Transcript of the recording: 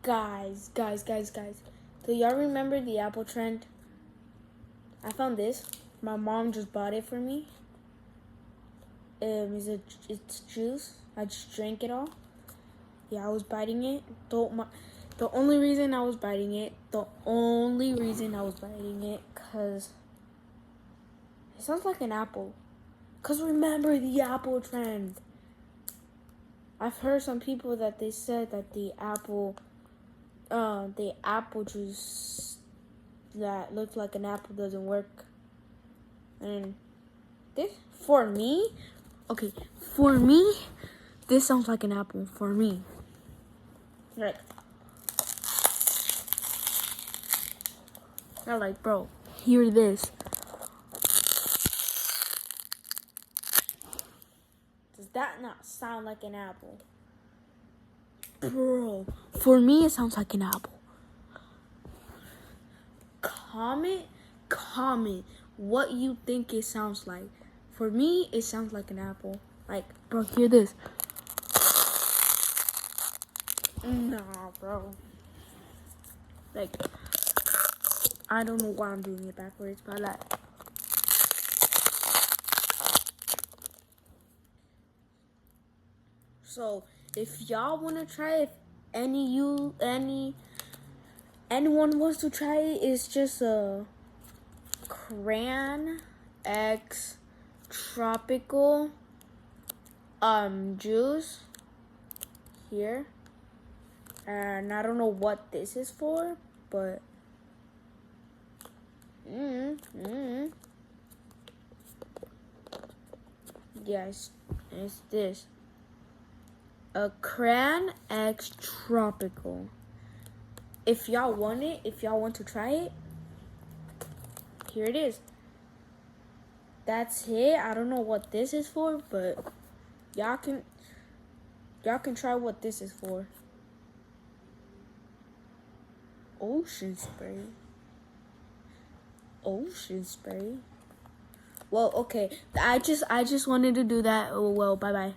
Guys. Do y'all remember the Apple trend? I found this. My mom just bought it for me. It's juice. I just drank it all. Yeah, I was biting it. The only reason I was biting it, cause it sounds like an apple. Cause remember the Apple trend. I've heard some people that they said that the apple juice that looks like an apple doesn't work. And this, for me, this sounds like an apple for me. Like, I'm like, bro, hear this. Does that not sound like an apple? Bro, for me, it sounds like an apple. Comment what you think it sounds like. For me, it sounds like an apple. Like, bro, hear this. Nah, bro. Like, I don't know why I'm doing it backwards, but like. So, if y'all wanna try, if anyone wants to try it, it's just a Cran X Tropical juice here. And I don't know what this is for, but yes, it's this. A Cran X Tropical. If y'all want it, if y'all want to try it, here it is. That's it. I don't know what this is for, but y'all can try what this is for. Ocean spray. Well, okay. I just wanted to do that. Oh, well, bye-bye.